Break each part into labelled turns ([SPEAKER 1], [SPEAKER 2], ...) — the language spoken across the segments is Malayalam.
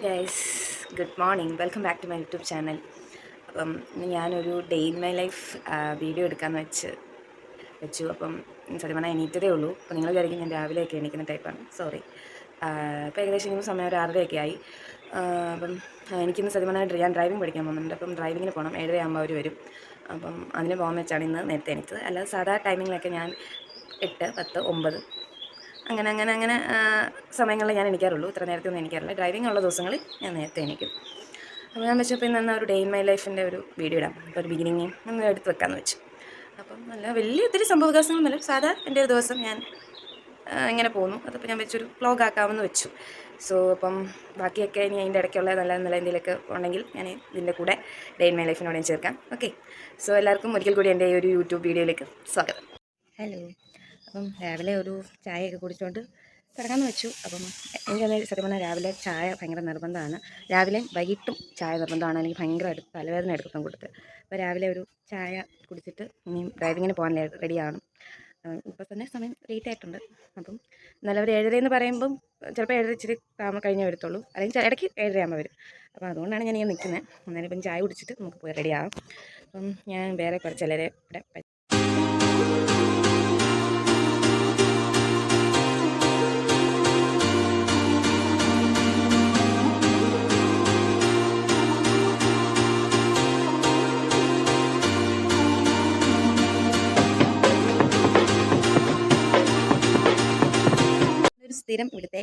[SPEAKER 1] Hi guys, good morning. Welcome back to my YouTube channel. അപ്പം ഞാനൊരു day in my life video എടുക്കാമെന്ന് വെച്ചു. അപ്പം സത്യം പറഞ്ഞാൽ എണീറ്റതേ ഉള്ളൂ. അപ്പോൾ നിങ്ങൾ വിചാരിക്കും ഞാൻ രാവിലെയൊക്കെ എണീക്കുന്ന ടൈപ്പാണ്. സോറി. ഇപ്പോൾ ഏകദേശം ഇങ്ങനെ സമയം ഒരു 6:30 ആയി. അപ്പം എനിക്കിന്ന് സത്യം പറഞ്ഞാൽ ഞാൻ ഡ്രൈവിംഗ് പഠിക്കാൻ പോകുന്നുണ്ട്. അപ്പം ഡ്രൈവിങ്ങിന് പോകണം. 7:30 ആകുമ്പോൾ അവർ വരും. അപ്പം അതിന് പോകാൻ വെച്ചാണ് ഇന്ന് നേരത്തെ എണീറ്റത്. അല്ലാതെ സാധാ ടൈമിങ്ങിലൊക്കെ ഞാൻ 8, 10, 9 അങ്ങനെ സമയങ്ങളിൽ ഞാൻ എണീക്കാറുള്ളൂ. ഇത്ര നേരത്തെ ഒന്നും എണീക്കാറില്ല. ഡ്രൈവിംഗ് ഉള്ള ദിവസങ്ങളിൽ ഞാൻ നേരത്തെ എണീക്കും. അപ്പോൾ ഞാൻ വെച്ചപ്പോൾ ഇന്ന് ഒരു ഡേ ഇൻ മൈ ലൈഫിൻ്റെ ഒരു വീഡിയോ ഇടാം. അപ്പോൾ ഒരു ബിഗിനിങ് ഒന്ന് എടുത്ത് വെക്കാമെന്ന് വെച്ചു. അപ്പം നല്ല വലിയ ഒത്തിരി സംഭവവികാസങ്ങളൊന്നുമില്ല. സാധാ എൻ്റെ ഒരു ദിവസം ഞാൻ ഇങ്ങനെ പോകുന്നു. അതിപ്പോൾ ഞാൻ വെച്ചൊരു വ്ളോഗ് ആക്കാമെന്ന് വെച്ചു. സോ അപ്പം ബാക്കിയൊക്കെ ഇനി അതിൻ്റെ ഇടയ്ക്കുള്ള നല്ല നല്ല എന്തെങ്കിലുമൊക്കെ ഉണ്ടെങ്കിൽ ഞാൻ ഇതിൻ്റെ കൂടെ ഡേ ഇൻ മൈ ലൈഫിനോടെ ചേർക്കാം. ഓക്കെ. സോ എല്ലാവർക്കും ഒരിക്കൽ കൂടി എൻ്റെ ഈ ഒരു യൂട്യൂബ് വീഡിയോയിലേക്ക് സ്വാഗതം. ഹലോ. അപ്പം രാവിലെ ഒരു ചായയൊക്കെ കുടിച്ചുകൊണ്ട് തുടങ്ങാമെന്ന് വെച്ചു. അപ്പം എനിക്കത് സത്യം പറഞ്ഞാൽ രാവിലെ ചായ ഭയങ്കര നിർബന്ധമാണ്. രാവിലെയും വൈകിട്ടും ചായ നിർബന്ധമാണ്. എനിക്ക് ഭയങ്കരമായിട്ട് തലവേദന എടുക്കും കൊടുത്ത്. അപ്പോൾ രാവിലെ ഒരു ചായ കുടിച്ചിട്ട് ഇനിയും ഡ്രൈവിങ്ങിന് പോകാൻ റെഡിയാണ്. ഇപ്പോൾ തന്നെ സമയം ലേറ്റ് ആയിട്ടുണ്ട്. അപ്പം എന്നാലും ഒരു 7:30 എന്ന് പറയുമ്പം ചിലപ്പോൾ 7:30 ഇച്ചിരി കഴിഞ്ഞേ വരത്തുള്ളൂ. അല്ലെങ്കിൽ ഇടയ്ക്ക് 7:30 ആകുമ്പോൾ വരും. അപ്പോൾ അതുകൊണ്ടാണ് ഞാൻ ഇങ്ങനെ നിൽക്കുന്നത്. എന്നാലും ഇപ്പം ചായ കുടിച്ചിട്ട് നമുക്ക് പോയി റെഡിയാകാം. അപ്പം ഞാൻ വേറെ കുറച്ച് ചിലരെ ഇവിടെ സ്ഥിരം ഇവിടുത്തെ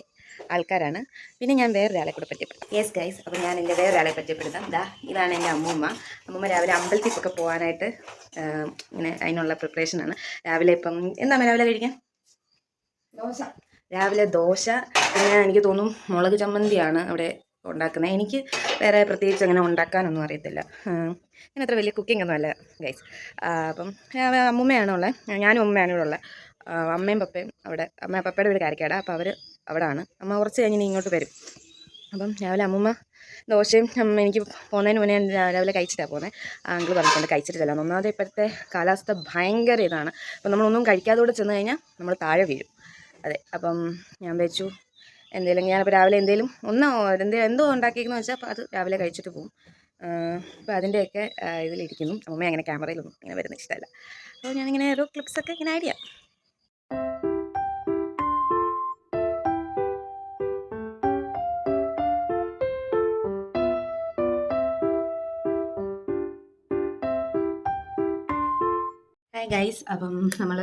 [SPEAKER 1] ആൾക്കാരാണ്. പിന്നെ ഞാൻ വേറൊരാളെ കൂടെ പരിചയപ്പെടുത്താം. യെസ് ഗൈസ്, അപ്പോൾ ഞാൻ എൻ്റെ വേറൊരാളെ പരിചയപ്പെടുത്താം. ഇതാണ് എൻ്റെ അമ്മൂമ്മ രാവിലെ അമ്പലത്തിൽക്കൊക്കെ പോകാനായിട്ട് ഇങ്ങനെ അതിനുള്ള പ്രിപ്പറേഷനാണ്. രാവിലെ ഇപ്പം എന്താണ് രാവിലെ കഴിക്കാൻ? രാവിലെ ദോശ. പിന്നെ എനിക്ക് തോന്നും മുളക് ചമ്മന്തിയാണ് അവിടെ ഉണ്ടാക്കുന്നത്. എനിക്ക് വേറെ പ്രത്യേകിച്ച് അങ്ങനെ ഉണ്ടാക്കാനൊന്നും അറിയത്തില്ല. ഞാൻ അത്ര വലിയ കുക്കിംഗ് ഒന്നും അല്ല ഗൈസ്. അപ്പം അമ്മൂമ്മയാണോ ഉള്ളത്, ഞാനും അമ്മയാണ് ഇവിടെ ഉള്ളത്. അമ്മയും പപ്പയും അവിടെ, പപ്പയുടെ വീട് കാരക്കാടാ. അപ്പോൾ അവർ അവിടെയാണ്. അമ്മ കുറച്ച് കഴിഞ്ഞ് ഇങ്ങോട്ട് വരും. അപ്പം രാവിലെ അമ്മൂമ്മ ദോശയും എനിക്ക് പോകുന്നതിന് മുന്നേ രാവിലെ കഴിച്ചിട്ടാണ് പോകുന്നത്. അങ്കിൾ പറഞ്ഞിട്ടുണ്ട് കഴിച്ചിട്ട് ചെല്ലാം. ഒന്നാമത് ഇപ്പോഴത്തെ കാലാവസ്ഥ ഭയങ്കര ഇതാണ്. അപ്പം നമ്മളൊന്നും കഴിക്കാതെ ചെന്ന് കഴിഞ്ഞാൽ നമ്മൾ താഴെ വീഴും. അതെ. അപ്പം ഞാൻ വെച്ചു എന്തെങ്കിലും ഞാനിപ്പോൾ രാവിലെ എന്തോ ഉണ്ടാക്കിയെന്ന് വെച്ചാൽ അപ്പോൾ അത് രാവിലെ കഴിച്ചിട്ട് പോകും. അപ്പോൾ അതിൻ്റെയൊക്കെ ഇതിലിരിക്കുന്നു. അമ്മ അങ്ങനെ ക്യാമറയിലൊന്നും ഇങ്ങനെ വരുന്ന ഇഷ്ടമല്ല. അപ്പോൾ ഞാനിങ്ങനെ ഓരോ ക്ലിപ്സൊക്കെ ഇങ്ങനെ ആഡ് ചെയ്യാം. ഹായ് ഗൈസ്, അപ്പം നമ്മൾ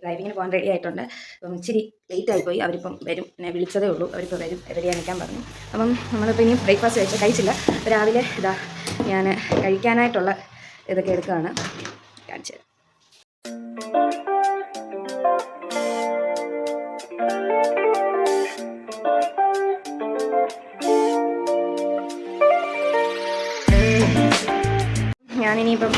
[SPEAKER 1] ഡ്രൈവിങ്ങിന് പോകാൻ റെഡി ആയിട്ടുണ്ട്. അപ്പം ഇച്ചിരി ലേറ്റ് ആയിപ്പോയി. അവരിപ്പം വരും. എന്നെ വിളിച്ചതേ ഉള്ളൂ. അവരിപ്പോൾ വരും, റെഡിയായി നിൽക്കാൻ പറഞ്ഞു. അപ്പം നമ്മളിപ്പോൾ ഇനി ബ്രേക്ക്ഫാസ്റ്റ് കഴിച്ചില്ല. രാവിലെ ഞാൻ കഴിക്കാനായിട്ടുള്ള ഇതൊക്കെ എടുക്കുകയാണ്. കാണിച്ചു തരാം. ഞാനിനിയിപ്പം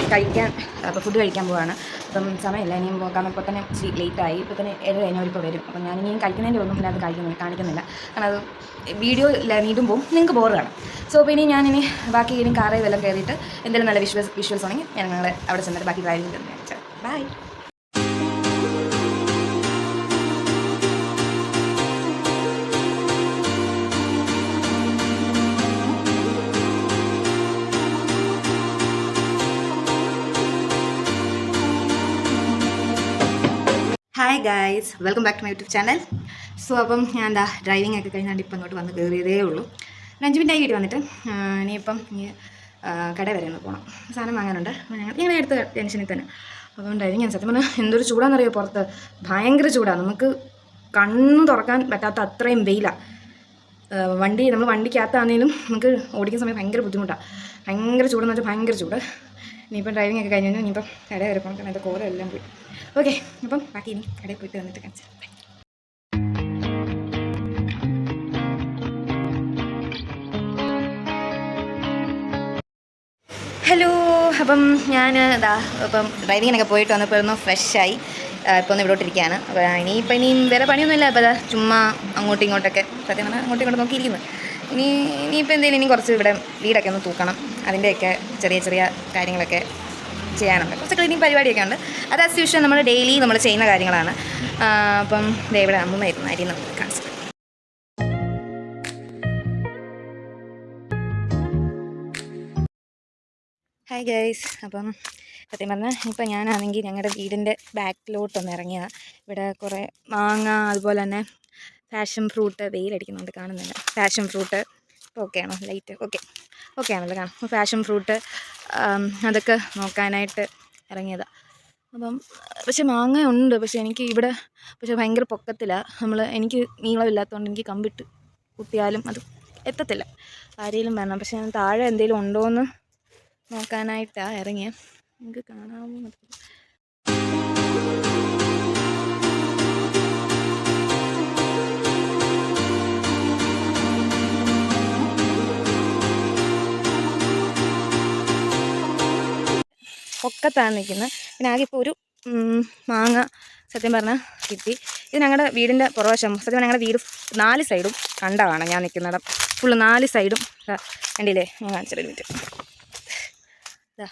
[SPEAKER 1] ഫുഡ് കഴിക്കാൻ പോവാണ്. അപ്പം സമയമില്ല ഇനിയും കാരണം ഇപ്പോൾ തന്നെ ഇച്ചിരി ലേറ്റായി. ഇപ്പോൾ തന്നെ 7:30 കഴിഞ്ഞവരിപ്പോൾ വരും. അപ്പം ഞാനിനിയും കഴിക്കുന്നതിൻ്റെ ഒന്നും പിന്നെ അത് കാണിക്കുന്നില്ല. കാരണം അത് വീഡിയോ ഇടുമ്പോൾ നിങ്ങൾക്ക് ബോറ് കാണും. സോ അപ്പോൾ ഞാനിനി ബാക്കി ഇനി കാറിൽ വല്ലതും കയറിയിട്ട് എന്തെങ്കിലും നല്ല വിഷ്വൽസ് ഉണ്ടെങ്കിൽ ഞാൻ നിങ്ങളെ അവിടെ ചെന്നിട്ട് ബാക്കി ഡ്രൈവിംഗ് കാണിച്ചാൽ bye. Hi guys, welcome back to my YouTube channel. So അപ്പം ഞാൻ ഡ്രൈവിംഗ് ഒക്കെ കഴിഞ്ഞാൽ ഇപ്പം ഇങ്ങോട്ട് വന്ന് കയറിയതേ ഉള്ളൂ. 5 മിനിറ്റ് ആയി വീട്ടിൽ വന്നിട്ട്. ഇനിയിപ്പം കട വരെ ഒന്ന് പോകണം. സാധനം വാങ്ങാനുണ്ട്. ഞങ്ങൾ അടുത്ത ജംഗ്ഷനിൽ തന്നെ. അപ്പം ഡ്രൈവിംഗ് സത്യം പറഞ്ഞാൽ എന്തൊരു ചൂടാണെന്നറിയോ പുറത്ത്. ഭയങ്കര ചൂടാണ്. നമുക്ക് കണ്ണ് തുറക്കാൻ പറ്റാത്ത അത്രയും വെയിലാണ്. നമ്മൾ വണ്ടിക്കകത്താണെങ്കിലും നമുക്ക് ഓടിക്കുന്ന സമയം ഭയങ്കര ബുദ്ധിമുട്ടാണ്. ഭയങ്കര ചൂടെന്ന് വെച്ചാൽ ഭയങ്കര ചൂട്. ഇനിയിപ്പം ഡ്രൈവിംഗ് ഒക്കെ കഴിഞ്ഞു ഇനിയിപ്പം കടയിൽ വരെ പോകണം. അതിൻ്റെ കോലം എല്ലാം പോയി. ഓക്കെ, അപ്പം ബാക്കി ഇനി കടയിൽ പോയിട്ട് വന്നിട്ട് കാണിച്ചാൽ ബൈ. ഹലോ. അപ്പം ഞാൻ ഇപ്പം ഡ്രൈവിങ്ങിനൊക്കെ പോയിട്ട് വന്നപ്പോൾ ഒന്ന് ഫ്രഷായി. ഇപ്പോൾ ഒന്ന് ഇവിടോട്ടിരിക്കുകയാണ്. അപ്പോൾ ഇനിയും വേറെ പണിയൊന്നുമില്ല. അപ്പോൾ ചുമ്മാ അങ്ങോട്ടും ഇങ്ങോട്ടൊക്കെ സത്യം പറഞ്ഞാൽ അങ്ങോട്ടും ഇങ്ങോട്ടും നോക്കിയിരിക്കുന്നു. ഇനിയിപ്പോൾ എന്തെങ്കിലും കുറച്ച് ഇവിടെ വീടൊക്കെ ഒന്ന് തൂക്കണം. അതിൻ്റെയൊക്കെ ചെറിയ കാര്യങ്ങളൊക്കെ ചെയ്യാനുണ്ട്. കുറച്ച് ക്ലീനിങ് പരിപാടിയൊക്കെ ഉണ്ട്. അത് ആസ് യൂഷ്വൽ നമ്മൾ ഡെയിലി നമ്മൾ ചെയ്യുന്ന കാര്യങ്ങളാണ്. അപ്പം ഇവിടെ അമ്മൂമ്മ ഇരുന്ന് അരിയുന്ന കാണിച്ചു. Hi guys. അപ്പം സത്യം പറഞ്ഞാൽ ഇപ്പം ഞാനാണെങ്കിൽ ഞങ്ങളുടെ വീടിൻ്റെ ബാക്കിലോട്ടൊന്ന് ഇറങ്ങിയതാണ്. ഇവിടെ കുറേ മാങ്ങ, അതുപോലെ തന്നെ പാഷൻ ഫ്രൂട്ട്, വെയിലടിക്കുന്നുണ്ട് കാണുന്നില്ല. പാഷൻ ഫ്രൂട്ട് ഓക്കെ ആണോ? ലൈറ്റ് ഓക്കെ ആണല്ലോ കാണാം. പാഷൻ ഫ്രൂട്ട് അതൊക്കെ നോക്കാനായിട്ട് ഇറങ്ങിയതാണ്. അപ്പം പക്ഷെ മാങ്ങ ഉണ്ട്, പക്ഷെ എനിക്ക് ഇവിടെ ഭയങ്കര പൊക്കത്തിലാണ്. എനിക്ക് നീളമില്ലാത്തതുകൊണ്ട് എനിക്ക് കമ്പിട്ട് കുത്തിയാലും അത് എത്തത്തില്ല. ആരെങ്കിലും വരണം. പക്ഷെ ഞാൻ താഴെ എന്തെങ്കിലും ഉണ്ടോയെന്ന് നോക്കാനായിട്ടാണ് ഇറങ്ങിയത്. നിങ്ങൾക്ക് കാണാമോ? പൊക്കത്താണ് നിൽക്കുന്നത്. പിന്നെ ആകെ ഇപ്പോൾ ഒരു മാങ്ങ സത്യം പറഞ്ഞാൽ കിട്ടി. ഇത് ഞങ്ങളുടെ വീടിൻ്റെ പുറവശം. സത്യം പറഞ്ഞാൽ ഞങ്ങളുടെ വീട് 4 സൈഡും കണ്ടമാണ്. ഞാൻ നിൽക്കുന്നിടം ഫുള്ള് 4 സൈഡും കണ്ടില്ലേ? ഞാൻ കാണിച്ചൊരു മിനിറ്റ്.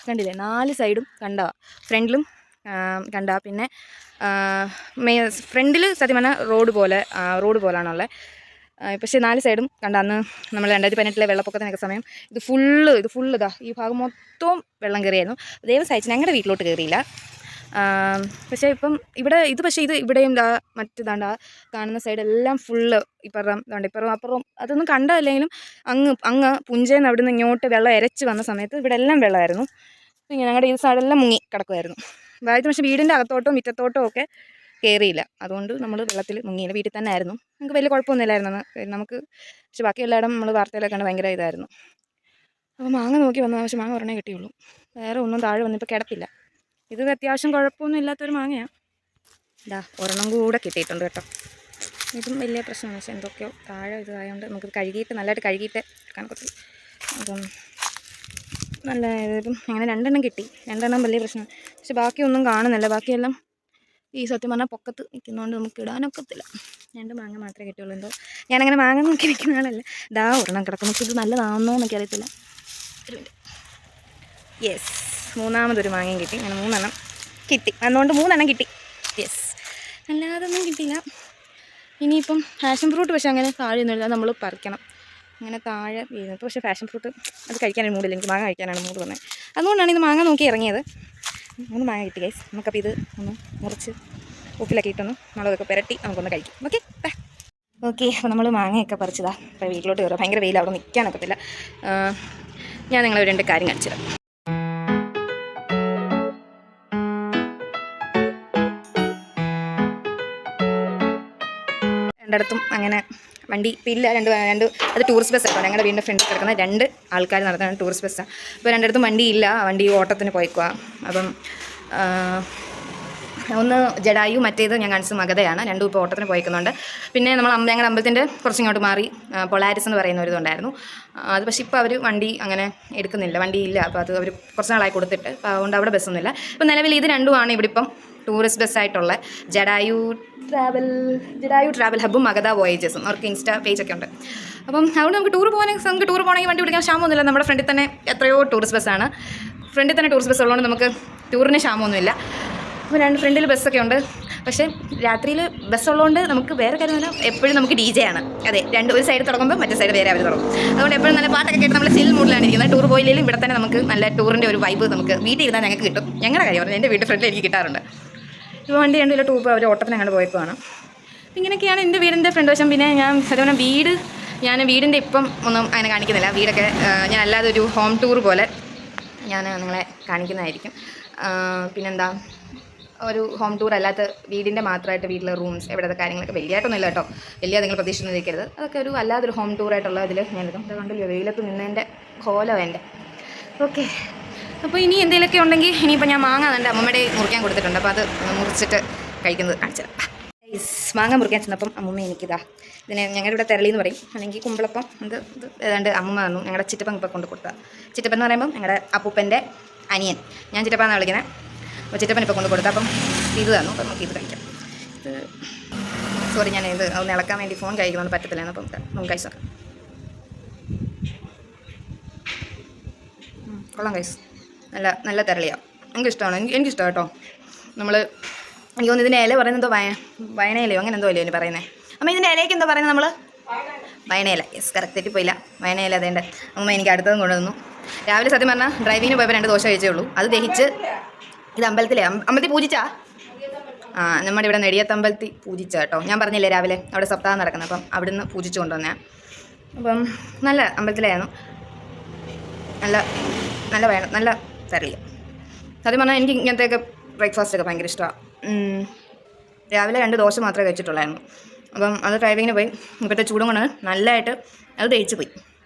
[SPEAKER 1] കണ്ടില്ലേ? 4 സൈഡും കണ്ടവാ. ഫ്രണ്ടിലും കണ്ട. പിന്നെ ഫ്രണ്ടിൽ സത്യം പറഞ്ഞാൽ റോഡ് പോലാണുള്ളത്. പക്ഷേ 4 സൈഡും കണ്ട. അന്ന് നമ്മൾ 2018 വെള്ളപ്പൊക്കത്തിനൊക്കെ സമയം ഇത് ഫുള്ള് ഇതാ ഈ ഭാഗം മൊത്തവും വെള്ളം കയറിയായിരുന്നു. ദൈവം സഹിച്ച് ഞങ്ങളുടെ വീട്ടിലോട്ട് കയറിയില്ല. പക്ഷേ ഇപ്പം ഇവിടെ ഇത് ഇവിടെയും മറ്റേതാണ്ട് കാണുന്ന സൈഡെല്ലാം ഫുള്ള് ഇപ്പുറം അപ്പുറം അതൊന്നും കണ്ടതല്ലെങ്കിലും അങ്ങ് പുഞ്ചേന്ന് അവിടെ നിന്ന് ഇങ്ങോട്ട് വെള്ളം ഇരച്ച് വന്ന സമയത്ത് ഇവിടെ എല്ലാം വെള്ളമായിരുന്നു. പിന്നെ ഞങ്ങളുടെ ഈ സൈഡെല്ലാം മുങ്ങി കിടക്കുമായിരുന്നു. അതായത് പക്ഷേ വീടിൻ്റെ അകത്തോട്ടോ മുറ്റത്തോട്ടോ ഒക്കെ കയറിയില്ല. അതുകൊണ്ട് നമ്മൾ വെള്ളത്തിൽ മുങ്ങിയില്ല. വീട്ടിൽ തന്നെ ആയിരുന്നു. നമുക്ക് വലിയ കുഴപ്പമൊന്നുമില്ലായിരുന്നു നമുക്ക്. പക്ഷെ ബാക്കി എല്ലായിടം നമ്മൾ വാർത്തയിലൊക്കെ കണ്ട് ഭയങ്കര ഇതായിരുന്നു. അപ്പോൾ മാങ്ങ നോക്കി വന്നതാണ്. പക്ഷെ മാങ്ങ ഒരെണ്ണേ കിട്ടിയുള്ളൂ. വേറെ ഒന്നും താഴെ വന്നിപ്പോൾ കിടപ്പില്ല. ഇത് അത്യാവശ്യം കുഴപ്പമൊന്നും ഇല്ലാത്തൊരു മാങ്ങയാണ്. ഒരെണ്ണം കൂടെ കിട്ടിയിട്ടുണ്ട് കേട്ടോ. ഇതും വലിയ പ്രശ്നമാണ്. പക്ഷേ എന്തൊക്കെയോ താഴെ ഇതായതുകൊണ്ട് നമുക്ക് നല്ലതായിട്ട് കഴുകിയിട്ട് എടുക്കാൻ പറ്റുള്ളൂ. അപ്പം നല്ല ഇതും അങ്ങനെ 2 എണ്ണം കിട്ടി. 2 എണ്ണം വലിയ പ്രശ്നമാണ്. പക്ഷെ ബാക്കിയൊന്നും കാണുന്നില്ല. ബാക്കിയെല്ലാം ഈ സത്യം പറഞ്ഞാൽ പൊക്കത്ത് നിൽക്കുന്നതുകൊണ്ട് നമുക്ക് ഇടാനൊക്കത്തില്ല. 2 മാങ്ങ മാത്രമേ കിട്ടുള്ളൂ. എന്തോ ഞാനങ്ങനെ മാങ്ങ നോക്കി നിൽക്കുന്ന ആളല്ല. ഒരെണ്ണം കിടക്കുന്നു. ഇത് നല്ലതാണെന്നോ എന്നൊക്കെ അറിയത്തില്ല. ഒരു മിനിറ്റ്. യെസ്, 3ാമതൊരു മാങ്ങയും കിട്ടി. അങ്ങനെ 3 എണ്ണം കിട്ടി. അതുകൊണ്ട് 3 എണ്ണം കിട്ടി. യെസ്, അല്ലാതൊന്നും കിട്ടിയില്ല. ഇനിയിപ്പം പാഷൻ ഫ്രൂട്ട് പക്ഷേ അങ്ങനെ താഴെയൊന്നുമില്ല. നമ്മൾ പറിക്കണം. അങ്ങനെ താഴെ വീഴുന്നു. പക്ഷേ പാഷൻ ഫ്രൂട്ട് അത് കഴിക്കാനൊരു മൂടില്ല. എനിക്ക് മാങ്ങ കഴിക്കാനാണ് മൂട് വന്നത്. അതുകൊണ്ടാണ് ഇത് മാങ്ങ നോക്കി ഇറങ്ങിയത്. 3 മാങ്ങ കിട്ടി ഗൈസ്. നമുക്കപ്പോൾ ഇത് ഒന്ന് മുറിച്ച് ഉപ്പിലൊക്കെ ഇട്ടൊന്ന് മുളകൊക്കെ പുരട്ടി നമുക്കൊന്ന് കഴിക്കാം. ഓക്കെ. അപ്പോൾ നമ്മൾ മാങ്ങയൊക്കെ പറിച്ചതാണ്. അപ്പോൾ വീട്ടിലോട്ട് കയറുക. ഭയങ്കര വെയിൽ, അവിടെ നിൽക്കാനൊക്കത്തില്ല. ഞാൻ നിങ്ങളെ 2 കാര്യം കാണിച്ചു തരാം. രണ്ടിടത്തും അങ്ങനെ വണ്ടി ഇല്ല. രണ്ട് അത് ടൂറിസ്റ്റ് ബസ്സാണ്. ഞങ്ങളുടെ വീടിൻ്റെ ഫ്രണ്ടിൽ കിടക്കുന്ന 2 ആൾക്കാർ നടത്തുന്ന ടൂറിസ്റ്റ് ബസ്സാണ്. ഇപ്പോൾ രണ്ടിടത്തും വണ്ടിയില്ല. വണ്ടി ഓട്ടത്തിന് പോയിക്കുക. അപ്പം ഒന്ന് ജഡായു, മറ്റേത് ഞാൻ കാണിച്ചത് മഗധയാണ്. 2 ഇപ്പോൾ ഓട്ടത്തിന് പോയിക്കുന്നുണ്ട്. പിന്നെ ഞങ്ങളുടെ അമ്പലത്തിൻ്റെ കുറച്ചിങ്ങോട്ട് മാറി പൊളാരിസ് എന്ന് പറയുന്ന ഒരു ഇതുണ്ടായിരുന്നു. അത് പക്ഷേ ഇപ്പോൾ അവർ വണ്ടി അങ്ങനെ എടുക്കുന്നില്ല. വണ്ടിയില്ല. അപ്പോൾ അത് അവർ കുറച്ച് നാളായി കൊടുത്തിട്ട്. അപ്പോൾ അതുകൊണ്ട് അവിടെ ബസ്സൊന്നുമില്ല. ഇപ്പോൾ നിലവിൽ ഇത് 2മാണ് ഇവിടെ ഇപ്പം ടൂറിസ്റ്റ് ബസ്സായിട്ടുള്ള ജഡായു ട്രാവൽ ഹബ്ബും മഗധ വോയേജസും. അവർക്ക് ഇൻസ്റ്റാ പേജൊക്കെ ഉണ്ട്. അപ്പം അതുകൊണ്ട് നമുക്ക് ടൂർ പോകണമെങ്കിൽ വണ്ടി പിടിക്കാൻ ക്ഷാമമൊന്നുമില്ല. നമ്മുടെ ഫ്രണ്ടിൽ തന്നെ എത്രയോ ടൂറിസ്റ്റ് ബസ്സാണ്. ഫ്രണ്ടിൽ തന്നെ ടൂറിസ്റ്റ് ബസ് ഉള്ളതുകൊണ്ട് നമുക്ക് ടൂറിന് ക്ഷാമമൊന്നുമില്ല. അപ്പോൾ 2 ഫ്രണ്ടിൽ ബസ്സൊക്കെ ഉണ്ട്. പക്ഷേ രാത്രിയിൽ ബസ്സുള്ളതുകൊണ്ട് നമുക്ക് വേറെ കാര്യമല്ല, എപ്പോഴും നമുക്ക് DJ ആണ്. അതെ, ഒരു സൈഡ് തുടങ്ങുമ്പോൾ മറ്റേ സൈഡ് വേറെ അവർ തുടങ്ങും. അതുകൊണ്ട് എപ്പോഴും നല്ല പാട്ടൊക്കെ കേട്ട് നമ്മൾ ചിൽ മൂഡിലാണ് ഇരിക്കുന്നത്. ടൂർ പോയില്ലെങ്കിലും ഇവിടെ തന്നെ നമുക്ക് നല്ല ടൂറിൻ്റെ ഒരു വൈബ് നമുക്ക് വീട്ടിൽ ഇരുന്നാൽ ഞങ്ങൾക്ക് കിട്ടും. ഞങ്ങളുടെ കാര്യം പറഞ്ഞു, എൻ്റെ വീട്ടിൽ ഫ്രണ്ടിൽ എനിക്ക് കിട്ടാറുണ്ട്. ഇപ്പോൾ വണ്ടി 2 ടൂർ അവർ ഓട്ടത്തിന് അങ്ങോട്ട് പോയപ്പോഴാണ്. ഇങ്ങനെയൊക്കെയാണ് എൻ്റെ വീടിൻ്റെ ഫ്രണ്ട് വശം. പിന്നെ ഞാൻ അതുപോലെ വീടിൻ്റെ ഇപ്പം ഒന്നും അങ്ങനെ കാണിക്കുന്നില്ല. വീടൊക്കെ ഞാൻ അല്ലാതെ ഒരു ഹോം ടൂർ പോലെ ഞാൻ നിങ്ങളെ കാണിക്കുന്നതായിരിക്കും. പിന്നെന്താ, ഒരു ഹോം ടൂർ അല്ലാത്ത വീടിൻ്റെ മാത്രമായിട്ട് വീട്ടിലെ റൂംസ് എവിടുത്തെ കാര്യങ്ങളൊക്കെ വലിയതായിട്ടൊന്നും ഇല്ല കേട്ടോ. വലിയ നിങ്ങൾ പ്രതീക്ഷിച്ചൊന്നും ഇരിക്കരുത്. അതൊക്കെ ഒരു അല്ലാതൊരു ഹോം ടൂറായിട്ടുള്ള ഇതിൽ ഞാനിതും കണ്ടല്ലോ. വെയിലത്ത് നിന്നതിൻ്റെ കോലം എൻ്റെ. ഓക്കെ. അപ്പോൾ ഇനി എന്തെങ്കിലുമൊക്കെ ഉണ്ടെങ്കിൽ ഇനിയിപ്പോൾ ഞാൻ മാങ്ങ എൻ്റെ അമ്മമ്മയുടെ മുറിക്കാൻ കൊടുത്തിട്ടുണ്ട്. അപ്പോൾ അത് മുറിച്ചിട്ട് കഴിക്കുന്നത് കാണിച്ചത്. മാങ്ങ മുറിക്കാൻ ചെന്നപ്പം അമ്മമ്മ എനിക്കിതാ ഇതിനെ ഞങ്ങളുടെ ഇവിടെ തെരളി എന്ന് പറയും, അല്ലെങ്കിൽ കുമ്പളപ്പം. ഇത് ഏതാണ്ട് അമ്മമ്മ തന്നു. ഞങ്ങളുടെ ചിറ്റപ്പൻ ഇപ്പോൾ കൊണ്ട് കൊടുത്താൽ. ചിറ്റപ്പൻ എന്ന് പറയുമ്പം ഞങ്ങളുടെ അപ്പൂപ്പൻ്റെ അനിയൻ. ഞാൻ ചിറ്റപ്പാന്നാണ് വിളിക്കുന്നത്. അപ്പോൾ ചിറ്റപ്പൻ ഇപ്പോൾ കൊണ്ട് കൊടുത്താൽ അപ്പം ഇത് തന്നു. അപ്പം നമുക്ക് ഇത് കഴിക്കാം. സോറി, ഞാൻ ഇത് ഒന്ന് ഇളക്കാൻ വേണ്ടി ഫോൺ കഴിക്കണമെന്ന് പറ്റത്തില്ല. അപ്പം നമുക്ക് കഴിച്ചാൽ കൊള്ളാം കഴിച്ചു. നല്ല തെരളിയാണ്. എനിക്കിഷ്ടമാണ് കേട്ടോ. എനിക്ക് തോന്നുന്നു ഇതിൻ്റെ ഇല പറയുന്നത് എന്തോ വയനയിലയോ അങ്ങനെ എന്തോ ഇല്ലയോ ഇനി പറയുന്നത്. അമ്മ ഇതിൻ്റെ ഇലയ്ക്ക് എന്തോ പറയുന്നത് നമ്മൾ? വയനയില. Yes, correct തെറ്റിപ്പോയില്ല. വയനയില. അതേണ്ട അമ്മ എനിക്ക് അടുത്തതും കൊണ്ടുവന്നു. രാവിലെ സത്യം പറഞ്ഞാൽ ഡ്രൈവിങ്ങിന് പോയപ്പോൾ 2 ദോശ കഴിച്ചേ ഉള്ളൂ. അത് ദഹിച്ച് ഇത് അമ്പലത്തിൽ പൂജിച്ചാ നമ്മുടെ ഇവിടെ നെടിയത്തമ്പലത്തിൽ പൂജിച്ച കേട്ടോ. ഞാൻ പറഞ്ഞില്ലേ രാവിലെ അവിടെ സപ്താഹം നടക്കുന്നത്, അപ്പം അവിടുന്ന് പൂജിച്ചു കൊണ്ടുവന്നേ. അപ്പം നല്ല അമ്പലത്തിലായിരുന്നു, നല്ല നല്ല വേണം, നല്ല തരളിയ. സത്യം പറഞ്ഞാൽ എനിക്ക് ഇങ്ങനത്തെയൊക്കെ ബ്രേക്ക്ഫാസ്റ്റൊക്കെ ഭയങ്കര ഇഷ്ടമാണ്. രാവിലെ 2 ദോശ മാത്രമേ കഴിച്ചിട്ടുള്ളായിരുന്നു. അപ്പം അത് ഡ്രൈവിങ്ങിന് പോയി ഇപ്പോഴത്തെ ചൂടും കൊണ്ട് നല്ലതായിട്ട് അത് ദഹിച്ച് പോയി.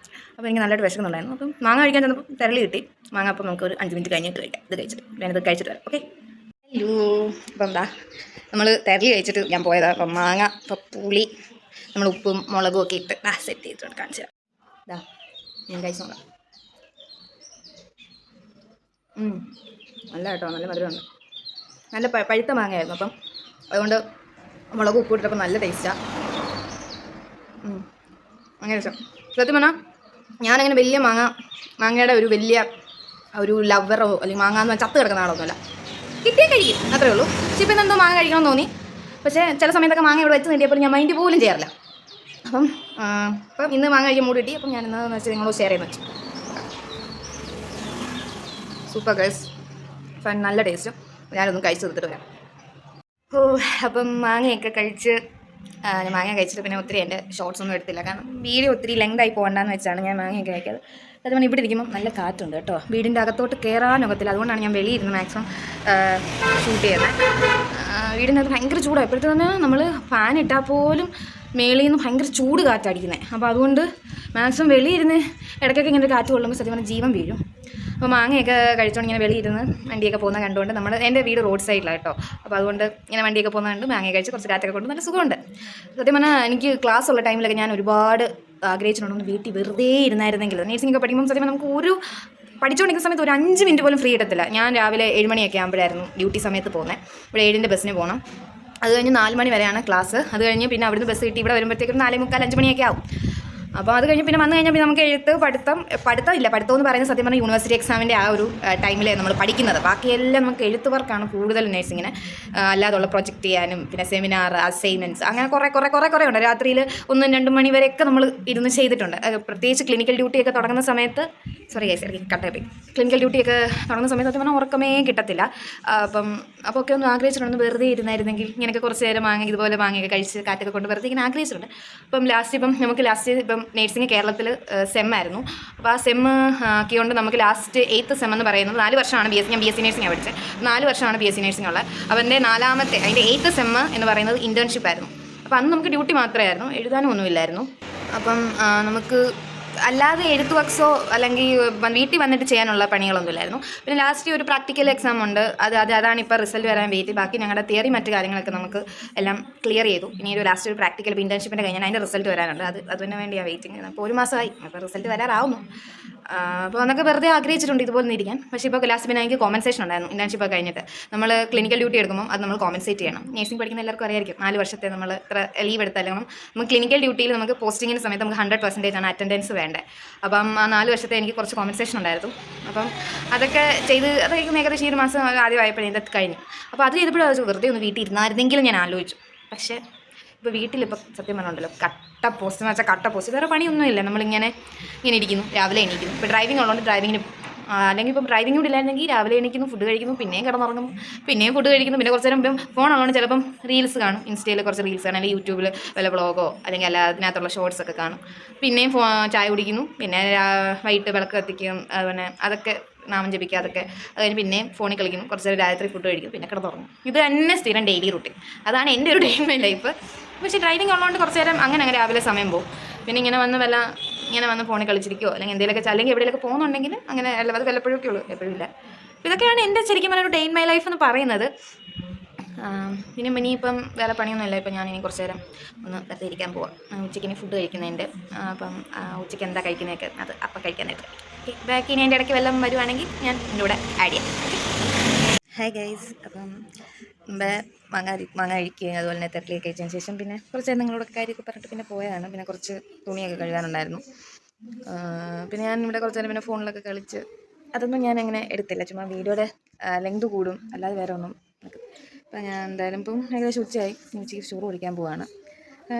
[SPEAKER 1] അപ്പോൾ എനിക്ക് നല്ലതായിട്ട് വിശക്കുന്നുണ്ടായിരുന്നു. അപ്പം മാങ്ങ കഴിക്കാൻ ചെന്നപ്പോൾ തരളി കിട്ടി. മാങ്ങ അപ്പം നമുക്ക് ഒരു 5 മിനിറ്റ് കഴിഞ്ഞിട്ട് കഴിക്കാം. ഇത് കഴിച്ചിട്ട് ഞാനിത് കഴിച്ചിട്ട് വരാം. ഓക്കെ. ഹലോ. അപ്പം എന്താ നമ്മൾ തരളി കഴിച്ചിട്ട് ഞാൻ പോയതാണ്. അപ്പം മാങ്ങ, ഇപ്പം പുളി, നമ്മൾ ഉപ്പും മുളകും ഒക്കെ ഇട്ട് സെറ്റ് ചെയ്തിട്ട് കാണിച്ചു തരാം. ഇതാ ഞാൻ കഴിച്ചു നോക്കാം. നല്ല കേട്ടോ, നല്ല മധുരമുണ്ട്. നല്ല പഴുത്ത മാങ്ങയായിരുന്നു. അപ്പം അതുകൊണ്ട് മുളക് ഉപ്പ് ഇട്ടപ്പോൾ നല്ല ടേസ്റ്റാണ്. അങ്ങനെ ഇഷ്ടം. സത്യം പറഞ്ഞാൽ ഞാനങ്ങനെ വലിയ മാങ്ങയുടെ ഒരു വലിയ ഒരു ലവറോ അല്ലെങ്കിൽ മാങ്ങ എന്ന് ചത്ത് കിടക്കുന്ന ആളൊന്നുമല്ല. കിട്ടിയാൽ കഴിക്കും, അത്രേ ഉള്ളൂ. പക്ഷേ ഇപ്പം എന്തോ മാങ്ങ കഴിക്കണമെന്ന് തോന്നി. പക്ഷേ ചില സമയത്തൊക്കെ മാങ്ങ ഇവിടെ വെച്ച് നീട്ടിയപ്പോൾ ഞാൻ മൈൻഡ് പോലും ചെയ്യാറില്ല. അപ്പം ഇന്ന് മാങ്ങ കഴിക്കാൻ മൂടി കിട്ടി. അപ്പം ഞാൻ എന്താണെന്ന് വെച്ചാൽ നിങ്ങളോട് ഷെയർ ചെയ്യുന്ന വെച്ചു. സൂപ്പർ ഗൈസ്, നല്ല ടേസ്റ്റും. ഞാനൊന്നും കഴിച്ച് തീർത്തിട്ട് വരാം. അപ്പം മാങ്ങയൊക്കെ കഴിച്ച് മാങ്ങ കഴിച്ചിട്ട് പിന്നെ ഒത്തിരി എൻ്റെ ഷോർട്സ് ഒന്നും എടുത്തില്ല, കാരണം വീഡിയോ ഒത്തിരി ലെങ്തായി പോകണ്ടെന്ന് വെച്ചാണ് ഞാൻ മാങ്ങയൊക്കെ കഴിക്കാറ്. അതുകൊണ്ട് ഇവിടെ ഇരിക്കുമ്പോൾ നല്ല കാറ്റുണ്ട് കേട്ടോ. വീടിൻ്റെ അകത്തോട്ട് കയറാനൊക്കത്തില്ല, അതുകൊണ്ടാണ് ഞാൻ വെളിയിരുന്ന് മാക്സിമം ഷൂട്ട് ചെയ്യുന്നത്. വീടിനകത്ത് ഭയങ്കര ചൂടാണ്. ഇപ്പോഴത്തെ തന്നെ നമ്മൾ ഫാൻ ഇട്ടാൽ പോലും മേളിൽ നിന്ന് ഭയങ്കര ചൂട് കാറ്റടിക്കുന്നത്. അപ്പോൾ അതുകൊണ്ട് മാക്സിമം വെളിയിരുന്ന് ഇടയ്ക്കൊക്കെ ഇങ്ങനെ കാറ്റ് കൊള്ളുമ്പോൾ സത്യം പറഞ്ഞാൽ ജീവൻ വീഴും. അപ്പോൾ മാങ്ങയൊക്കെ കഴിച്ചുകൊണ്ട് ഇങ്ങനെ വെളിയിരുന്ന് വണ്ടിയൊക്കെ പോകുന്ന കണ്ടുകൊണ്ട് എൻ്റെ വീട് റോഡ് സൈഡിലാണ് കേട്ടോ. അപ്പോൾ അതുകൊണ്ട് ഇങ്ങനെ വണ്ടിയൊക്കെ പോകുന്ന കണ്ട് മാങ്ങ കഴിച്ച് കുറച്ച് കാറ്റൊക്കെ കൊണ്ട് നല്ല സുഖമുണ്ട്. സത്യം പറഞ്ഞാൽ എനിക്ക് ക്ലാസ് ഉള്ള ടൈമിലൊക്കെ ഞാൻ ഒരുപാട് ആഗ്രഹിച്ചിട്ടുണ്ടെന്ന് വീട്ടിൽ വെറുതെ ഇരുന്നായിരുന്നെങ്കിൽ. നേഴ്സിംഗൊക്കെ പഠിക്കുമ്പോൾ സത്യം നമുക്ക് പഠിച്ചുകൊണ്ടിരിക്കുന്ന സമയത്ത് ഒരു 5 മിനിറ്റ് പോലും ഫ്രീ കിട്ടത്തില്ല. ഞാൻ രാവിലെ 7 മണിയൊക്കെ ആകുമ്പോഴായിരുന്നു ഡ്യൂട്ടി സമയത്ത് പോകുന്നത്. ഇവിടെ 7ൻ്റെ ബസ്സിന് പോകണം. അത് കഴിഞ്ഞ് 4 മണി വരെയാണ് ക്ലാസ്. അത് കഴിഞ്ഞ് പിന്നെ അവിടുന്ന് ബസ് കിട്ടി ഇവിടെ വരുമ്പോഴത്തേക്കും 4:45 5 മണിയൊക്കെ ആവും. അപ്പോൾ അത് കഴിഞ്ഞ് പിന്നെ വന്നു കഴിഞ്ഞാൽ പിന്നെ നമുക്ക് എഴുത്ത് പഠിത്തം എന്ന് പറയുന്നത് സത്യം പറഞ്ഞാൽ യൂണിവേഴ്സിറ്റി എക്സാമിൻ്റെ ആ ഒരു ടൈമിൽ നമ്മൾ പഠിക്കുന്നത്. ബാക്കിയെല്ലാം നമുക്ക് എഴുത്ത് വർക്കാണ് കൂടുതൽ നേഴ്സിങ്ങിന്. അല്ലാതുള്ള പ്രൊജക്റ്റ് ചെയ്യാനും പിന്നെ സെമിനാർ, അസൈൻമെൻറ്റ്സ്, അങ്ങനെ കുറേ ഉണ്ട്. രാത്രിയിൽ 1 2 മണി വരെയൊക്കെ നമ്മൾ ഇരുന്ന് ചെയ്തിട്ടുണ്ട്. പ്രത്യേകിച്ച് ക്ലിനിക്കൽ ഡ്യൂട്ടിയൊക്കെ തുടങ്ങുന്ന സമയത്ത് ക്ലിനിക്കൽ ഡ്യൂട്ടിയൊക്കെ തുടങ്ങുന്ന സമയത്ത് സത്യം പറഞ്ഞാൽ ഉറക്കമേ കിട്ടത്തില്ല. അപ്പോൾ ഒക്കെ ഒന്ന് ആഗ്രഹിച്ചിട്ടുണ്ട് വെറുതെ ഇരുന്നായിരുന്നെങ്കിൽ ഇങ്ങനെയൊക്കെ കുറച്ച് നേരം ഇതുപോലെ മാങ്ങയൊക്കെ കഴിച്ച് കാറ്റൊക്കെ കൊണ്ട് വെറുതെ ഇങ്ങനെ ആഗ്രഹിച്ചിട്ടുണ്ട്. നമുക്ക് ലാസ്റ്റ് നേഴ്സിംഗ് കേരളത്തിൽ സെമ്മായിരുന്നു. അപ്പോൾ ആ സെമ്മ് ആക്കിയോണ്ട് നമുക്ക് ലാസ്റ്റ് 8th സെം എന്ന് പറയുന്നത് 4 വർഷമാണ് ഞാൻ BSc നേഴ്സിംഗാണ് പഠിച്ചത്. 4 വർഷമാണ് BSc നേഴ്സിംഗ് ഉള്ളത്. അപ്പോൾ എൻ്റെ അതിൻ്റെ 8th സെം എന്ന് പറയുന്നത് ഇൻറ്റേൺഷിപ്പ് ആയിരുന്നു. അപ്പോൾ അന്ന് നമുക്ക് ഡ്യൂട്ടി മാത്രമായിരുന്നു, എഴുതാനും ഒന്നുമില്ലായിരുന്നു. അപ്പം നമുക്ക് അല്ലാതെ എഴുത്ത് വർക്ക്സോ അല്ലെങ്കിൽ വീട്ടിൽ വന്നിട്ട് ചെയ്യാനുള്ള പണികളൊന്നുമില്ലായിരുന്നു. പിന്നെ ലാസ്റ്റ് ഒരു പ്രാക്ടിക്കൽ എക്സാം ഉണ്ട്. അതാണ് ഇപ്പോൾ റിസൾട്ട് വരാൻ വെയിറ്റ്. ബാക്കി ഞങ്ങളുടെ തിയറി മറ്റു കാര്യങ്ങളൊക്കെ നമുക്ക് എല്ലാം ക്ലിയർ ചെയ്തു. ഇനി ലാസ്റ്റ് ഒരു പ്രാക്ടിക്കൽ ഇൻറ്റേൺഷിപ്പിൻ്റെ കഴിഞ്ഞാൽ അതിൻ്റെ റിസൾട്ട് വരാനുണ്ട്. അതിന് വേണ്ടിയാണ് വെയിറ്റിംഗ്. അപ്പോൾ 1 മാസമായി, അപ്പോൾ റിസൾട്ട് വരാറാവുന്നു. അപ്പോൾ അതൊക്കെ വെറുതെ ആഗ്രഹിച്ചിട്ടുണ്ട് ഇതുപോലെ ഇരിക്കാൻ. പക്ഷേ ഇപ്പോൾ ലാസ്റ്റ് പിന്നെ എനിക്ക് കോമ്പൻസേഷൻ ഉണ്ടായിരുന്നു. ഇൻറ്റേൺഷിപ്പ് കഴിഞ്ഞിട്ട് നമ്മൾ ക്ലിനിക്കൽ ഡ്യൂട്ടി എടുക്കുമ്പോൾ അത് നമ്മൾ കോമ്പൻസേറ്റ് ചെയ്യണം. നേഴ്സിംഗ് പഠിക്കുന്ന എല്ലാവർക്കും അറിയായിരിക്കും 4 വർഷത്തെ നമ്മൾ ഇത്ര ലീവ് എടുത്താലും നമുക്ക് ക്ലിനിക്കൽ ഡ്യൂട്ടിയിൽ നമുക്ക് പോസ്റ്റിങ്ങിന് സമയത്ത് നമുക്ക് 100% ആണ് അറ്റൻഡൻസ് വേണ്ടത്. അപ്പം ആ 4 വർഷത്തെ എനിക്ക് കുറച്ച് കോമ്പൻസേഷൻ ഉണ്ടായിരുന്നു. അപ്പം അതൊക്കെ ഏകദേശം ഈ 1 മാസം ആദ്യമായപ്പോഴേ ഇതൊക്കെ കഴിഞ്ഞു. അപ്പോൾ അത് ചെയ്തപ്പോഴും വെറുതെ ഒന്ന് വീട്ടിൽ ഇരുന്നായിരുന്നെങ്കിലും ഞാൻ ആലോചിച്ചു. പക്ഷേ ഇപ്പോൾ വീട്ടിലിപ്പോൾ സത്യം പറഞ്ഞുണ്ടല്ലോ കട്ട പോസ്റ്റ് വേറെ പണിയൊന്നുമില്ല. നമ്മളിങ്ങനെ ഇരിക്കുന്നു, രാവിലെ എണീക്കുന്നു. ഇപ്പോൾ ഡ്രൈവിംഗ് ഉള്ളതുകൊണ്ട് ഡ്രൈവിങ്ങിന് അല്ലെങ്കിൽ ഇപ്പം ഡ്രൈവിംഗ് കൂടി ഇല്ലായിരുന്നെങ്കിൽ രാവിലെ എണീക്കുന്നു, ഫുഡ് കഴിക്കുന്നു, പിന്നെയും കിടന്നുറങ്ങുന്നു, പിന്നെയും ഫുഡ് കഴിക്കുന്നു. പിന്നെ കുറച്ച് നേരം ഫോൺ ഉള്ളതുകൊണ്ട് ചിലപ്പം റീൽസ് കാണും. ഇൻസ്റ്റയിൽ കുറച്ച് റീൽസ് കാണും, അല്ലെങ്കിൽ യൂട്യൂബിൽ വല്ല വ്ളോഗോ അല്ലെങ്കിൽ അതിനകത്തുള്ള ഷോർട്സൊക്കെ കാണും. പിന്നെയും ചായ കുടിക്കുന്നു, പിന്നെ വൈകിട്ട് വിളക്ക് കത്തിക്കും, അതുപോലെ അതൊക്കെ നാമം ജപിക്കുക, അതൊക്കെ അത് കഴിഞ്ഞ് പിന്നെയും ഫോണിൽ കളിക്കുന്നു, കുറച്ച് നേരം രാത്രി ഫുഡ് കഴിക്കും, പിന്നെ കിടന്നുറങ്ങും. ഇത് തന്നെ സ്ഥിരം ഡെയിലി റൂട്ടീൻ. അതാണ് എൻ്റെ ഒരു ഡെയിലി ലൈഫ്. പക്ഷേ ഡ്രൈവിംഗ് ഉള്ളതുകൊണ്ട് കുറച്ച് നേരം അങ്ങനെ രാവിലെ സമയം പോകും. പിന്നെ ഇങ്ങനെ വന്ന് ഫോണിൽ കളിച്ചിരിക്കുകയോ അല്ലെങ്കിൽ എന്തെങ്കിലുമൊക്കെ അല്ലെങ്കിൽ എവിടെയൊക്കെ പോകുന്നുണ്ടെങ്കിൽ അങ്ങനെ അല്ല, അത് വല്ലപ്പോഴൊക്കെ ഉള്ളൂ, എപ്പോഴും ഇല്ല. ഇതൊക്കെയാണ് എൻ്റെ ശരിക്കും പറഞ്ഞ ഒരു ഡേ ഇൻ മൈ ലൈഫ് എന്ന് പറയുന്നത്. പിന്നെ ഇനിയിപ്പം വേറെ പണിയൊന്നുമില്ല. ഇപ്പം ഞാനിനി കുറച്ച് നേരം ഒന്ന് വെറുതെ ഇരിക്കാൻ പോവാം. ഉച്ചയ്ക്ക് ഇനി ഫുഡ് കഴിക്കുന്നതിൻ്റെ അപ്പം ഉച്ചയ്ക്ക് എന്താ കഴിക്കുന്നതൊക്കെ അത് അപ്പം കഴിക്കാനായിട്ട്. ഓക്കെ, ബാക്കി ഇനി എൻ്റെ ഇടയ്ക്ക് വല്ലതും വരുവാണെങ്കിൽ ഞാൻ എൻ്റെ കൂടെ ആഡ് ചെയ്യാം. Hi guys. അപ്പം മാങ്ങ കഴിക്കുകയും അതുപോലെ തന്നെ തെരളിയൊക്കെ കഴിച്ചതിന് ശേഷം പിന്നെ കുറച്ച് നിങ്ങളോടൊക്കെ കാര്യമൊക്കെ പറഞ്ഞിട്ട് പിന്നെ പോയതാണ്. പിന്നെ കുറച്ച് തുണിയൊക്കെ കഴുകാനുണ്ടായിരുന്നു. പിന്നെ ഞാൻ ഇവിടെ കുറച്ച് നേരം പിന്നെ ഫോണിലൊക്കെ കളിച്ച് അതൊന്നും ഞാൻ അങ്ങനെ എടുത്തില്ല. ചുമ്മാ വീഡിയോയുടെ ലെങ്ത് കൂടും, അല്ലാതെ വേറെ ഒന്നും. അപ്പം ഞാൻ എന്തായാലും ഇപ്പം ഏകദേശം ഉച്ചയായി. ഉച്ചയ്ക്ക് ചോറ് കുടിക്കാൻ പോവാണ്.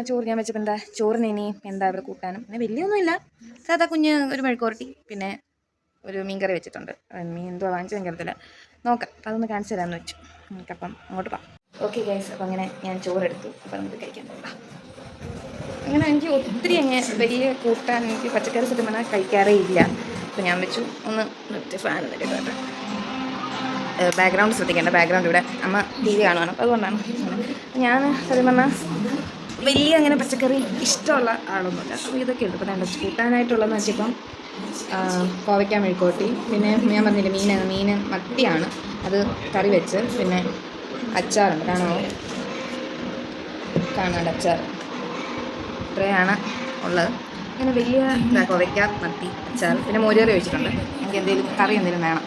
[SPEAKER 1] ചോറ് ഞാൻ വെച്ചപ്പോൾ ചോറിന് ഇനി എന്താ ഇവിടെ കൂട്ടാനും പിന്നെ വലിയൊന്നുമില്ല. സാധാ കുഞ്ഞ് ഒരു മെഴുക്കുവരട്ടി, പിന്നെ ഒരു മീൻ കറി വെച്ചിട്ടുണ്ട്. മീൻ എന്തോ വാങ്ങിച്ചത് എനിക്കറിയത്തില്ല, നോക്കാം. അപ്പോൾ അതൊന്ന് കാണിച്ചു തരാമെന്ന് വെച്ചു. നമുക്കപ്പം അങ്ങോട്ട് പോകാം. ഓക്കെ ഗൈസ്, അപ്പോൾ അങ്ങനെ ഞാൻ ചോറെടുത്തു. അപ്പോൾ നമുക്ക് കഴിക്കാൻ പോകാം. അങ്ങനെ എനിക്ക് ഒത്തിരി വലിയ കൂട്ടാൻ എനിക്ക് പച്ചക്കറി സത്യം പറഞ്ഞാൽ കഴിക്കാറേ ഇല്ല. അപ്പോൾ ഞാൻ വെച്ചു ഒന്ന് ഫാൻ എന്നിട്ട് ബാക്ക്ഗ്രൗണ്ട് ശ്രദ്ധിക്കേണ്ട. ബാക്ക്ഗ്രൗണ്ട് ഇവിടെ അമ്മ ടി വി കാണുവാണ്, അപ്പോൾ അതുകൊണ്ടാണ്. ഞാൻ സത്യം പറഞ്ഞാൽ വലിയ അങ്ങനെ പച്ചക്കറി ഇഷ്ടമുള്ള ആളൊന്നുമില്ല. അപ്പോൾ ഇതൊക്കെ ഉണ്ട്. ഇപ്പോൾ വേണ്ട കൂട്ടാനായിട്ടുള്ളതെന്ന് വെച്ചിപ്പം കോവയ്ക്ക മെഴുക്കോട്ടി, പിന്നെ ഞാൻ പറഞ്ഞില്ല മീൻ മത്തിയാണ്, അത് കറി വെച്ച്, പിന്നെ അച്ചാറുണ്ട്. കാണാണ്ട് അച്ചാർ ഇത്രയാണ് ഉള്ളത്. ഇങ്ങനെ വലിയ കോവയ്ക്ക മത്തി അച്ചാർ, പിന്നെ മോരുകറി വെച്ചിട്ടുണ്ട്. എനിക്ക് എന്തെങ്കിലും കറി എന്തെങ്കിലും വേണം.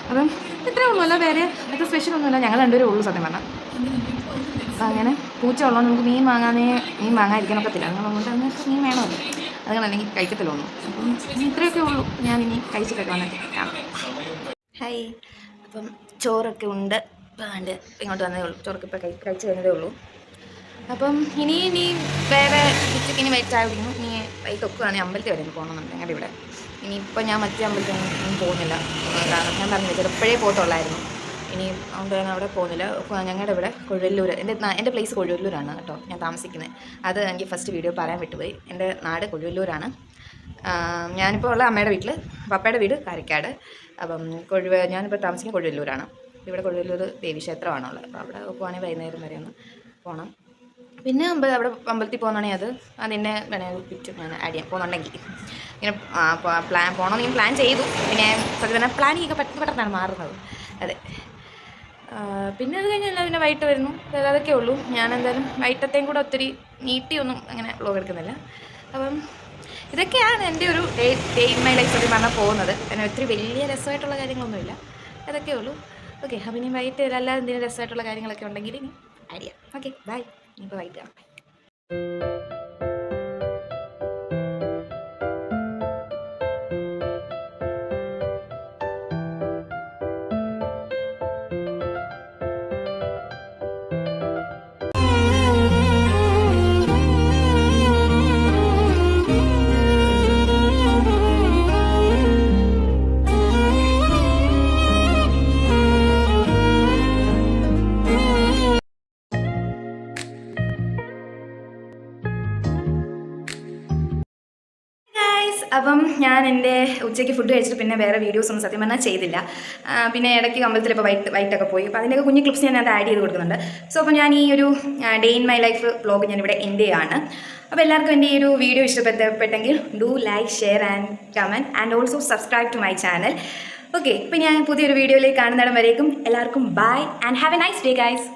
[SPEAKER 1] അപ്പം ഇത്രയേ ഉള്ളൂ, അല്ല വേറെ അത്ര സ്പെഷ്യലൊന്നുമില്ല. ഞങ്ങൾ രണ്ടുപേരും ഉള്ളൂ സത്യം പറഞ്ഞാൽ. അപ്പം അങ്ങനെ പൂച്ച ഉള്ളതുകൊണ്ട് നമുക്ക് മീൻ വാങ്ങാതിരിക്കാനൊക്കത്തില്ല. അതുകൊണ്ട് അങ്ങനെ മീൻ വേണമല്ലോ, അതുകൊണ്ട് അല്ലെങ്കിൽ കഴിക്കത്തില്ല ഒന്നും. അപ്പം ഇത്രയൊക്കെ ഉള്ളൂ. ഞാനിനി കഴിച്ചിട്ടൊക്കെ വന്നിട്ട് കാണാം. ഹായ്, അപ്പം ചോറൊക്കെ ഉണ്ട്. ഇപ്പം ഇങ്ങോട്ട് വന്നതേ ഉള്ളൂ. ചോറൊക്കെ ഇപ്പം കഴിച്ച് കഴിഞ്ഞതേ ഉള്ളൂ. അപ്പം ഇനി വേറെ ഉച്ചയ്ക്ക് ഇനി വൈകിട്ട് ആയിരിക്കുന്നു. ഇനി വൈകിട്ട് ഒക്കുകയാണെങ്കിൽ അമ്പലത്തിൽ വരെ പോകണമെന്നുണ്ട് ഞങ്ങളുടെ ഇവിടെ. ഇനിയിപ്പോൾ ഞാൻ മറ്റേ അമ്പലത്തിൽ ഒന്നും പോകുന്നില്ല. കാരണം ഞാൻ പറഞ്ഞില്ല, ചെറുപ്പോഴേ പോകത്തുള്ളായിരുന്നു. ഇനി അതുകൊണ്ട് ഞാൻ അവിടെ പോകുന്നില്ല. ഞങ്ങളുടെ ഇവിടെ കൊഴുവല്ലൂർ, എൻ്റെ പ്ലേസ് കൊഴുവല്ലൂരാണ് കേട്ടോ, ഞാൻ താമസിക്കുന്നത്. അത് എനിക്ക് ഫസ്റ്റ് വീഡിയോ പറയാൻ വിട്ടുപോയി. എൻ്റെ നാട് കൊഴുവല്ലൂരാണ്. ഞാനിപ്പോൾ ഉള്ള അമ്മയുടെ വീട്ടിൽ, പപ്പയുടെ വീട് കാരക്കാട്. അപ്പം ഞാനിപ്പോൾ താമസിക്കുന്ന കൊഴുവല്ലൂരാണ്. ഇവിടെ കൊഴുവല്ലൂർ ദേവീക്ഷേത്രമാണുള്ളത്. അപ്പോൾ അവിടെ പോകുവാണെങ്കിൽ വൈകുന്നേരം വരെ ഒന്ന് പോകണം. പിന്നെ അവിടെ അമ്പലത്തിൽ പോകുന്നതാണെങ്കിൽ അതിൻ്റെ വിറ്റും ഞാൻ ആഡ് ചെയ്യാം പോകുന്നുണ്ടെങ്കിൽ. ഇങ്ങനെ പോകണമെന്ന് ഞാൻ പ്ലാൻ ചെയ്തു. പിന്നെ സത്യം പറഞ്ഞാൽ പ്ലാനിങ് ഒക്കെ പെട്ടെന്നാണ് മാറുന്നത്. അതെ. പിന്നെ അത് കഴിഞ്ഞാൽ പിന്നെ വൈകിട്ട് വരുന്നു. അതൊക്കെ ഉള്ളൂ. ഞാൻ എന്തായാലും വൈകിട്ടത്തെയും കൂടെ ഒത്തിരി നീട്ടിയൊന്നും അങ്ങനെ വ്ലോഗ് എടുക്കുന്നില്ല. അപ്പം ഇതൊക്കെയാണ് എൻ്റെ ഒരു ഡേ ഇൻ മൈ ലൈഫ് സത്യം പറഞ്ഞാൽ പോകുന്നത്. പിന്നെ ഒത്തിരി വലിയ രസമായിട്ടുള്ള കാര്യങ്ങളൊന്നുമില്ല, അതൊക്കെ ഉള്ളൂ. ഓക്കെ, അപ്പം ഇനി വൈകിട്ട് അല്ലാതെ എന്തെങ്കിലും രസമായിട്ടുള്ള കാര്യങ്ങളൊക്കെ ഉണ്ടെങ്കിൽ ഇനി ആഡ് ചെയ്യാം. Okay, bye. ഇപ്പോൾ വൈകിട്ട് കാണാം. അപ്പം ഞാൻ എൻ്റെ ഉച്ചയ്ക്ക് ഫുഡ് കഴിച്ചിട്ട് പിന്നെ വേറെ വീഡിയോസൊന്നും സത്യം പറഞ്ഞാൽ ചെയ്തില്ല. പിന്നെ ഇടയ്ക്ക് അമ്പലത്തിൽ ഇപ്പോൾ വൈകിട്ടൊക്കെ പോയി. അപ്പോൾ അതിൻ്റെയൊക്കെ കുഞ്ഞു ക്ലിപ്സ് ഞാൻ അത് ആഡ് ചെയ്ത് കൊടുക്കുന്നുണ്ട്. സോ അപ്പോൾ ഞാൻ ഈ ഒരു day in my life vlog ഞാനിവിടെ എൻ്റെ ആണ്. അപ്പോൾ എല്ലാവർക്കും എൻ്റെ ഈ ഒരു വീഡിയോ ഇഷ്ടപ്പെട്ടെങ്കിൽ do like, share and comment and also subscribe to my channel. Okay, ഇപ്പോൾ ഞാൻ പുതിയൊരു വീഡിയോയിലേക്ക് കാണുന്നിടം വരേക്കും എല്ലാവർക്കും bye and have a nice day guys.